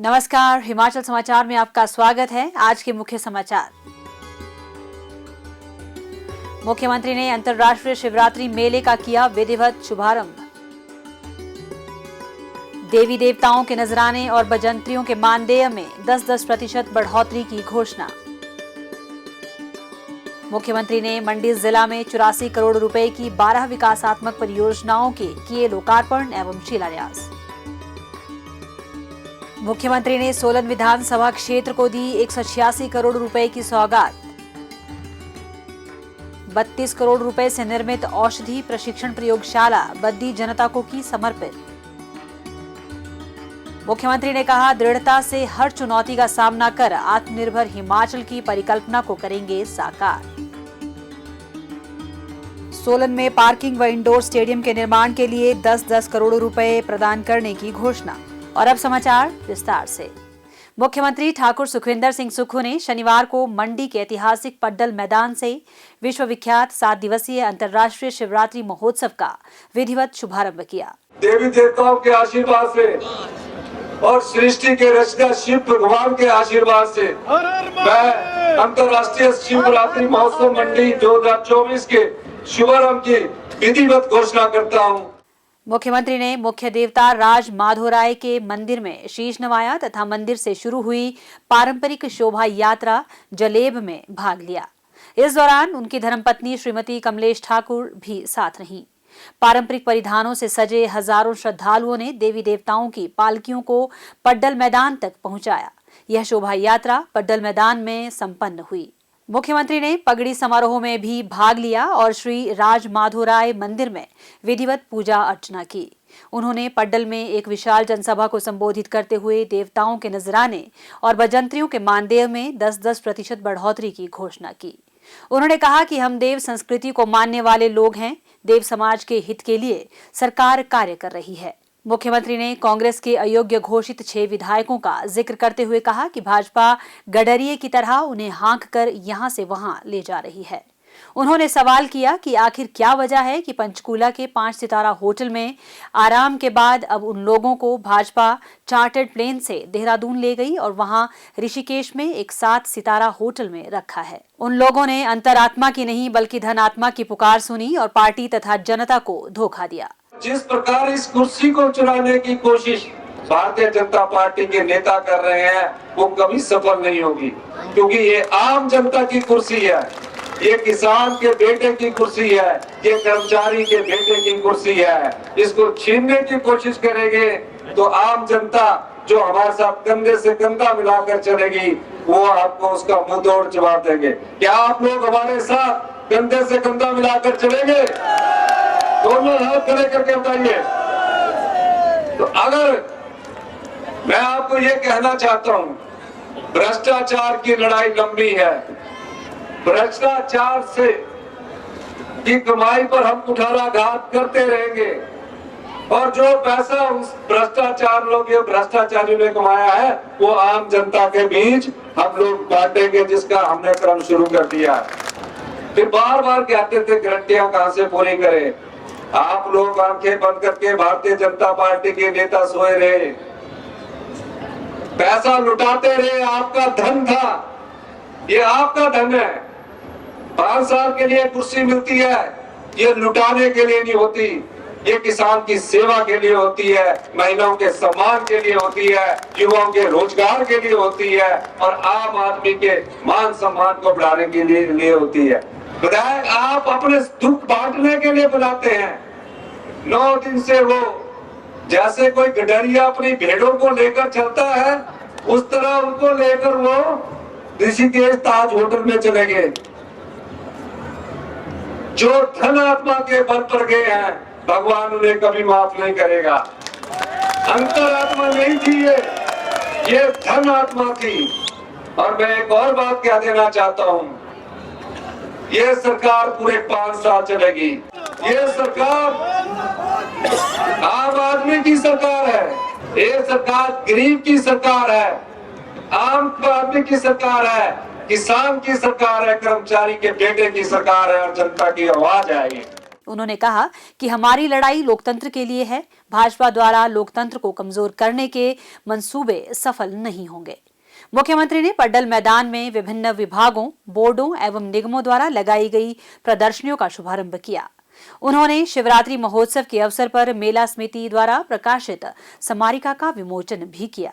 नमस्कार, हिमाचल समाचार में आपका स्वागत है। आज के मुख्य समाचार। मुख्यमंत्री ने अंतर्राष्ट्रीय शिवरात्रि मेले का किया विधिवत शुभारंभ। देवी देवताओं के नजराने और बजंत्रियों के मानदेय में 10-10% बढ़ोतरी की घोषणा। मुख्यमंत्री ने मंडी जिला में 84 करोड़ रुपए की 12 विकासात्मक परियोजनाओं के किए लोकार्पण एवं शिलान्यास। मुख्यमंत्री ने सोलन विधानसभा क्षेत्र को दी 186 करोड़ रुपए की सौगात। 32 करोड़ रुपए से निर्मित औषधि प्रशिक्षण प्रयोगशाला बद्दी जनता को की समर्पित। मुख्यमंत्री ने कहा, दृढ़ता से हर चुनौती का सामना कर आत्मनिर्भर हिमाचल की परिकल्पना को करेंगे साकार। सोलन में पार्किंग व इंडोर स्टेडियम के निर्माण के लिए 10-10 करोड़ रुपए प्रदान करने की घोषणा। और अब समाचार विस्तार से। मुख्यमंत्री ठाकुर सुखविंदर सिंह सुक्खू ने शनिवार को मंडी के ऐतिहासिक पड्डल मैदान से विश्व विख्यात 7 दिवसीय अंतर्राष्ट्रीय शिवरात्रि महोत्सव का विधिवत शुभारंभ किया। देवी देवताओं के आशीर्वाद से और सृष्टि के रचना शिव भगवान के आशीर्वाद से मैं अंतर्राष्ट्रीय शिवरात्रि महोत्सव मंडी 2024 के शुभारंभ की विधिवत घोषणा करता हूँ। मुख्यमंत्री ने मुख्य देवता राज माधोराय के मंदिर में शीश नवाया तथा मंदिर से शुरू हुई पारंपरिक शोभा यात्रा जलेब में भाग लिया। इस दौरान उनकी धर्मपत्नी श्रीमती कमलेश ठाकुर भी साथ रहीं। पारंपरिक परिधानों से सजे हजारों श्रद्धालुओं ने देवी देवताओं की पालकियों को पड्डल मैदान तक पहुंचाया। यह शोभा यात्रा पड्डल मैदान में संपन्न हुई। मुख्यमंत्री ने पगड़ी समारोह में भी भाग लिया और श्री राज माधोराय मंदिर में विधिवत पूजा अर्चना की। उन्होंने पड्डल में एक विशाल जनसभा को संबोधित करते हुए देवताओं के नजराने और बजंत्रियों के मानदेय में 10-10% बढ़ोतरी की घोषणा की। उन्होंने कहा कि हम देव संस्कृति को मानने वाले लोग हैं। देव समाज के हित के लिए सरकार कार्य कर रही है। मुख्यमंत्री ने कांग्रेस के अयोग्य घोषित 6 विधायकों का जिक्र करते हुए कहा कि भाजपा गडरिये की तरह उन्हें हाँक कर यहां से वहां ले जा रही है। उन्होंने सवाल किया कि आखिर क्या वजह है कि पंचकूला के 5 सितारा होटल में आराम के बाद अब उन लोगों को भाजपा चार्टर्ड प्लेन से देहरादून ले गई और वहां ऋषिकेश में एक 7 सितारा होटल में रखा है। उन लोगों ने अंतरात्मा की नहीं बल्कि धनात्मा की पुकार सुनी और पार्टी तथा जनता को धोखा दिया। जिस प्रकार इस कुर्सी को चुराने की कोशिश भारतीय जनता पार्टी के नेता कर रहे हैं वो कभी सफल नहीं होगी, क्योंकि ये आम जनता की कुर्सी है, ये किसान के बेटे की कुर्सी है, ये कर्मचारी के बेटे की कुर्सी है। इसको छीनने की कोशिश करेंगे तो आम जनता जो हमारे साथ कंधे से कंधा मिलाकर चलेगी वो आपको उसका मुंह तोड़ जवाब देंगे। क्या आप लोग हमारे साथ कंधे से कंधा मिलाकर चलेंगे? दोनों हाथ खड़े करके बताइए। तो अगर मैं आपको ये कहना चाहता हूं, भ्रष्टाचार की लड़ाई लंबी है। भ्रष्टाचार से की कमाई पर हम कुठाराघात करते रहेंगे और जो पैसा उस भ्रष्टाचारियों ने कमाया है वो आम जनता के बीच हम लोग बांटेंगे, जिसका हमने क्रम शुरू कर दिया है। फिर बार बार कहते थे गारंटियां कहां से पूरी करें। आप लोग आंखें बंद करके भारतीय जनता पार्टी के नेता सोए रहे, पैसा लुटाते रहे। आपका धन था, ये आपका धन है। 5 साल के लिए कुर्सी मिलती है, ये लुटाने के लिए नहीं होती, ये किसान की सेवा के लिए होती है, महिलाओं के सम्मान के लिए होती है, युवाओं के रोजगार के लिए होती है और आम आदमी के मान सम्मान को बढ़ाने के लिए होती है। विधायक आप अपने दुख बांटने के लिए बुलाते हैं। 9 दिन से वो जैसे कोई गडरिया अपनी भेड़ों को लेकर चलता है उस तरह उनको लेकर वो ऋषिकेश ताज होटल में चले गए। जो धन आत्मा के बल पर गए हैं भगवान उन्हें कभी माफ नहीं करेगा। अंतरात्मा नहीं थी ये धन आत्मा थी। और मैं एक और बात कह देना चाहता हूं, ये सरकार पूरे 5 साल चलेगी। ये सरकार आम आदमी की सरकार है, ये सरकार गरीब की सरकार है, आम आदमी की सरकार है, किसान की सरकार है, कर्मचारी के बेटे की सरकार है और जनता की आवाज है। उन्होंने कहा कि हमारी लड़ाई लोकतंत्र के लिए है। भाजपा द्वारा लोकतंत्र को कमजोर करने के मंसूबे सफल नहीं होंगे। मुख्यमंत्री ने पड्डल मैदान में विभिन्न विभागों, बोर्डों एवं निगमों द्वारा लगाई गई प्रदर्शनियों का शुभारंभ किया। उन्होंने शिवरात्रि महोत्सव के अवसर पर मेला समिति द्वारा प्रकाशित स्मारिका का विमोचन भी किया।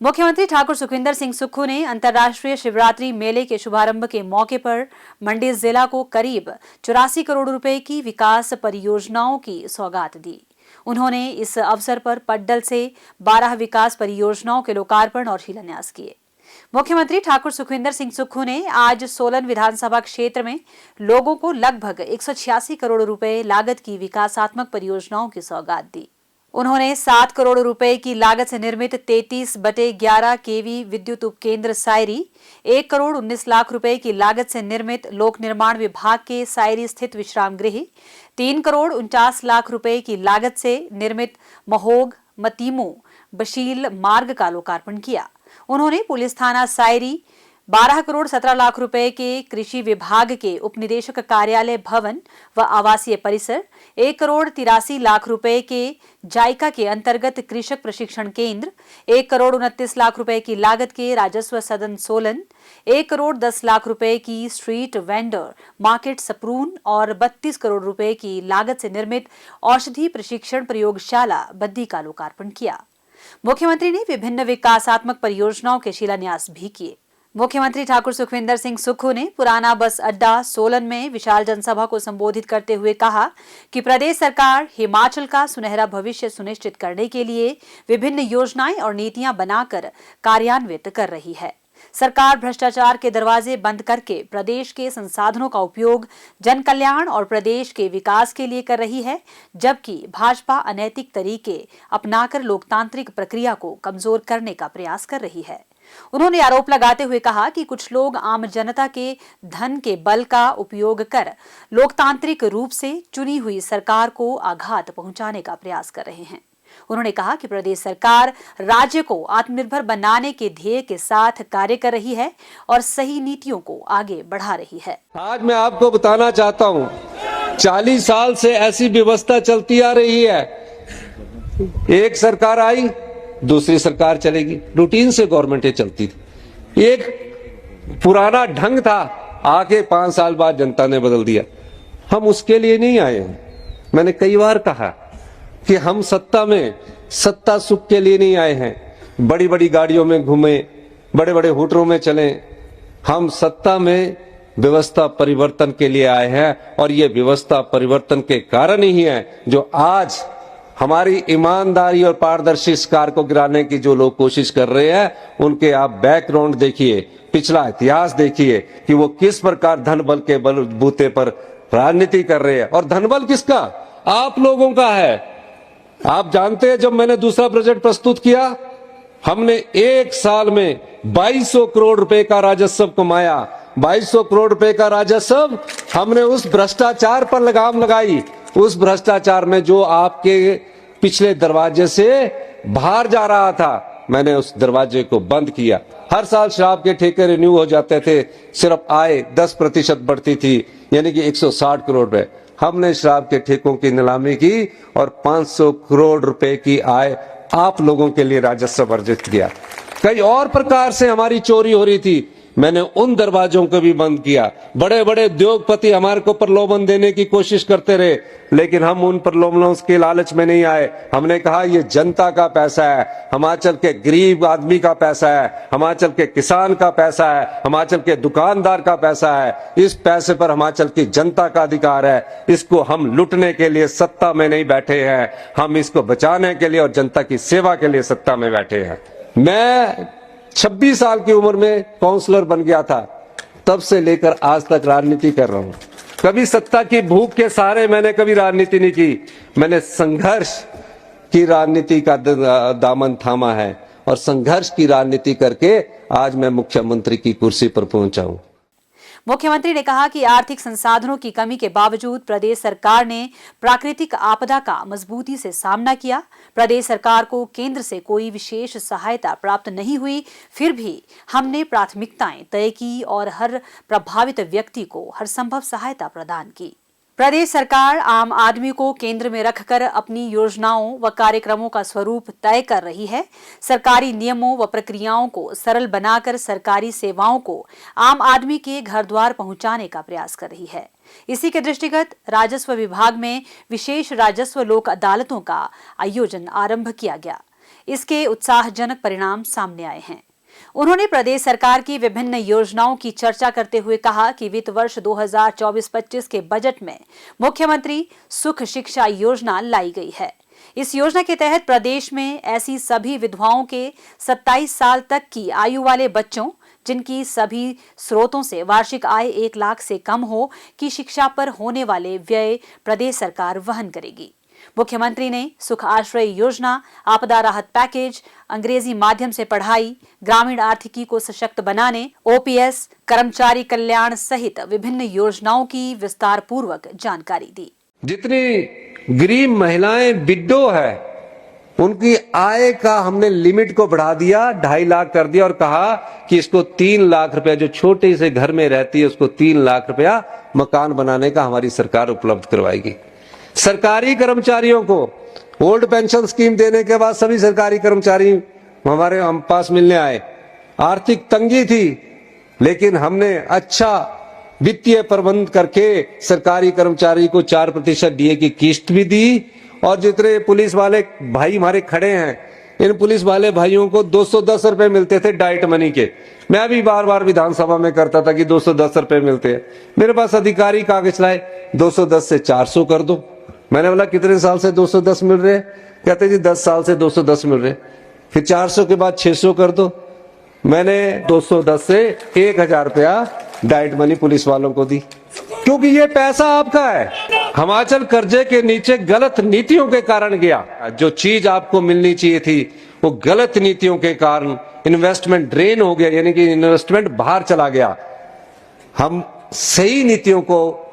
मुख्यमंत्री ठाकुर सुखविंदर सिंह सुक्खू ने अंतर्राष्ट्रीय शिवरात्रि मेले के शुभारंभ के मौके पर मंडी जिला को करीब 84 करोड़ रुपए की विकास परियोजनाओं की सौगात दी। उन्होंने इस अवसर पर पड्डल से 12 विकास परियोजनाओं के लोकार्पण और शिलान्यास किए। मुख्यमंत्री ठाकुर सुखविंदर सिंह सुक्खू ने आज सोलन विधानसभा क्षेत्र में लोगों को लगभग 186 करोड़ रुपए लागत की विकासात्मक परियोजनाओं की सौगात दी। उन्होंने 7 करोड़ रुपए की लागत से निर्मित 33/11 केवी विद्युत उपकेंद्र सायरी, 1 करोड़ 19 लाख रुपए की लागत से निर्मित लोक निर्माण विभाग के सायरी स्थित विश्राम गृह, 3 करोड़ 49 लाख रुपए की लागत से निर्मित महोग मतीमो बशील मार्ग का लोकार्पण किया। उन्होंने पुलिस थाना सायरी, 12 करोड़ 17 लाख रुपए के कृषि विभाग के उपनिदेशक कार्यालय भवन व आवासीय परिसर, 1 करोड़ 83 लाख रुपए के जायका के अंतर्गत कृषक प्रशिक्षण केंद्र, 1 करोड़ 29 लाख रुपए की लागत के राजस्व सदन सोलन, 1 करोड़ 10 लाख रुपए की स्ट्रीट वेंडर मार्केट सप्रून और 32 करोड़ रुपए की लागत से निर्मित औषधि प्रशिक्षण प्रयोगशाला बद्दी का लोकार्पण किया। मुख्यमंत्री ने विभिन्न विकासात्मक परियोजनाओं के शिलान्यास भी किए। मुख्यमंत्री ठाकुर सुखविंदर सिंह सुक्खू ने पुराना बस अड्डा सोलन में विशाल जनसभा को संबोधित करते हुए कहा कि प्रदेश सरकार हिमाचल का सुनहरा भविष्य सुनिश्चित करने के लिए विभिन्न योजनाएं और नीतियां बनाकर कार्यान्वित कर रही है। सरकार भ्रष्टाचार के दरवाजे बंद करके प्रदेश के संसाधनों का उपयोग जन कल्याण और प्रदेश के विकास के लिए कर रही है, जबकि भाजपा अनैतिक तरीके अपनाकर लोकतांत्रिक प्रक्रिया को कमजोर करने का प्रयास कर रही है। उन्होंने आरोप लगाते हुए कहा कि कुछ लोग आम जनता के धन के बल का उपयोग कर लोकतांत्रिक रूप से चुनी हुई सरकार को आघात पहुंचाने का प्रयास कर रहे हैं। उन्होंने कहा कि प्रदेश सरकार राज्य को आत्मनिर्भर बनाने के ध्येय के साथ कार्य कर रही है और सही नीतियों को आगे बढ़ा रही है। आज मैं आपको बताना चाहता हूं, 40 साल से ऐसी व्यवस्था चलती आ रही है। एक सरकार आई, दूसरी सरकार चलेगी, रूटीन से गवर्नमेंटें चलती थी। एक पुराना ढंग था, आके 5 साल बाद जनता ने बदल दिया। हम उसके लिए नहीं आए हैं। मैंने कई बार कहा कि हम सत्ता सुख के लिए नहीं आए हैं। बड़ी बड़ी गाड़ियों में घूमे, बड़े बड़े होटलों में चले। हम सत्ता में व्यवस्था परिवर्तन के लिए आए हैं और ये व्यवस्था परिवर्तन के कारण ही है जो आज हमारी ईमानदारी और पारदर्शी सरकार को गिराने की जो लोग कोशिश कर रहे हैं, उनके आप बैकग्राउंड देखिए, पिछला इतिहास देखिए कि वो किस प्रकार धन बल के बलबूते पर राजनीति कर रहे हैं। और धन बल किसका? आप लोगों का है। आप जानते हैं, जब मैंने दूसरा बजट प्रस्तुत किया, हमने एक साल में 2200 करोड़ रुपए का राजस्व कमाया। 2200 करोड़ रुपए का राजस्व हमने उस भ्रष्टाचार पर लगाम लगाई। उस भ्रष्टाचार में जो आपके पिछले दरवाजे से बाहर जा रहा था, मैंने उस दरवाजे को बंद किया। हर साल शराब के ठेके रिन्यू हो जाते थे, सिर्फ आय 10% बढ़ती थी, यानी कि 160 करोड़ रुपए। हमने शराब के ठेकों की नीलामी की और 500 करोड़ रुपए की आय आप लोगों के लिए राजस्व अर्जित किया। कई और प्रकार से हमारी चोरी हो रही थी, मैंने उन दरवाजों को भी बंद किया। बड़े बड़े उद्योगपति हमारे को प्रलोभन देने की कोशिश करते रहे, लेकिन हम उन प्रलोभनों के लालच में नहीं आए। हमने कहा ये जनता का पैसा है, हिमाचल के गरीब आदमी का पैसा है, हिमाचल के किसान का पैसा है, हिमाचल के दुकानदार का पैसा है। इस पैसे पर हिमाचल की जनता का अधिकार है। इसको हम लूटने के लिए सत्ता में नहीं बैठे हैं, हम इसको बचाने के लिए और जनता की सेवा के लिए सत्ता में बैठे हैं। मैं 26 साल की उम्र में काउंसलर बन गया था, तब से लेकर आज तक राजनीति कर रहा हूं। कभी सत्ता की भूख के सहारे मैंने कभी राजनीति नहीं की, मैंने संघर्ष की राजनीति का दामन थामा है और संघर्ष की राजनीति करके आज मैं मुख्यमंत्री की कुर्सी पर पहुंचा हूं। मुख्यमंत्री ने कहा कि आर्थिक संसाधनों की कमी के बावजूद प्रदेश सरकार ने प्राकृतिक आपदा का मजबूती से सामना किया। प्रदेश सरकार को केंद्र से कोई विशेष सहायता प्राप्त नहीं हुई, फिर भी हमने प्राथमिकताएं तय की और हर प्रभावित व्यक्ति को हर संभव सहायता प्रदान की। प्रदेश सरकार आम आदमी को केंद्र में रखकर अपनी योजनाओं व कार्यक्रमों का स्वरूप तय कर रही है। सरकारी नियमों व प्रक्रियाओं को सरल बनाकर सरकारी सेवाओं को आम आदमी के घर द्वार पहुंचाने का प्रयास कर रही है। इसी के दृष्टिगत राजस्व विभाग में विशेष राजस्व लोक अदालतों का आयोजन आरंभ किया गया। इसके उत्साहजनक परिणाम सामने आए हैं। उन्होंने प्रदेश सरकार की विभिन्न योजनाओं की चर्चा करते हुए कहा कि वित्त वर्ष 2024-25 के बजट में मुख्यमंत्री सुख शिक्षा योजना लाई गई है। इस योजना के तहत प्रदेश में ऐसी सभी विधवाओं के 27 साल तक की आयु वाले बच्चों जिनकी सभी स्रोतों से वार्षिक आय 1 लाख से कम हो की शिक्षा पर होने वाले व्यय प्रदेश सरकार वहन करेगी। मुख्यमंत्री ने सुख आश्रय योजना, आपदा राहत पैकेज, अंग्रेजी माध्यम से पढ़ाई, ग्रामीण आर्थिकी को सशक्त बनाने, ओपीएस, कर्मचारी कल्याण सहित विभिन्न योजनाओं की विस्तार पूर्वक जानकारी दी। जितनी गरीब महिलाएं विडो है उनकी आय का हमने लिमिट को बढ़ा दिया, 2.5 लाख कर दिया और कहा कि इसको 3 लाख रुपया, जो छोटे से घर में रहती है उसको 3 लाख रुपया मकान बनाने का हमारी सरकार उपलब्ध करवाएगी। सरकारी कर्मचारियों को ओल्ड पेंशन स्कीम देने के बाद सभी सरकारी कर्मचारी हमारे हम पास मिलने आए। आर्थिक तंगी थी लेकिन हमने अच्छा वित्तीय प्रबंध करके सरकारी कर्मचारी को 4% डीए की किस्त भी दी। और जितने पुलिस वाले भाई हमारे खड़े हैं, इन पुलिस वाले भाइयों को 210 रुपए मिलते थे डाइट मनी के। मैं भी बार बार विधानसभा में करता था कि 210 रुपए मिलते हैं। मेरे पास अधिकारी कागज लाए, 210 से 400 कर दो। मैंने बोला कितने साल से 210 मिल रहे? कहते जी 10 साल से 210 मिल रहे। फिर 400 के बाद 600 कर दो। मैंने 210 से 1000 रुपया डाइट मनी पुलिस वालों को दी, क्योंकि ये पैसा आपका है। हिमाचल कर्जे के नीचे गलत नीतियों के कारण गया। जो चीज आपको मिलनी चाहिए थी वो गलत नीतियों के कारण इन्वेस्टमेंट ड्रेन हो गया, यानी कि इन्वेस्टमेंट बाहर चला गया। हम सही नीतियों को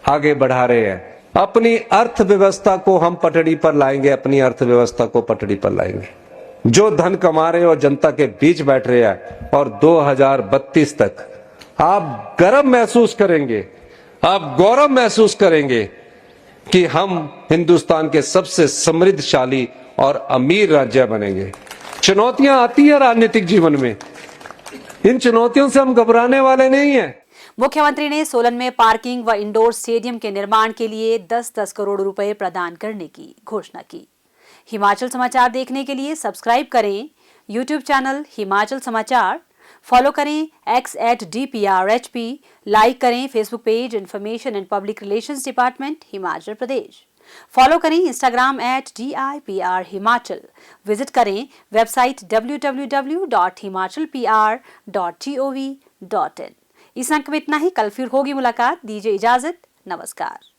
आगे बढ़ा रहे हैं। अपनी अर्थव्यवस्था को हम पटड़ी पर लाएंगे, अपनी अर्थव्यवस्था को पटड़ी पर लाएंगे। जो धन कमा रहे और जनता के बीच बैठ रहे हैं और 2032 तक आप गर्व महसूस करेंगे, आप गौरव महसूस करेंगे कि हम हिंदुस्तान के सबसे समृद्धशाली और अमीर राज्य बनेंगे। चुनौतियां आती है राजनीतिक जीवन में, इन चुनौतियों से हम घबराने वाले नहीं हैं। मुख्यमंत्री ने सोलन में पार्किंग व इंडोर स्टेडियम के निर्माण के लिए 10-10 करोड़ रुपए प्रदान करने की घोषणा की। हिमाचल समाचार देखने के लिए सब्सक्राइब करें यूट्यूब चैनल हिमाचल समाचार, फॉलो करें x@DPRHP, लाइक करें Facebook page information and public relations department Himachal Pradesh, follow करें इंस्टाग्राम @DIPR हिमाचल, विजिट करें वेबसाइट www.himachalpr.gov.in। इस अंक में इतना ही। कल फिर होगी मुलाकात। दीजिए इजाजत। नमस्कार।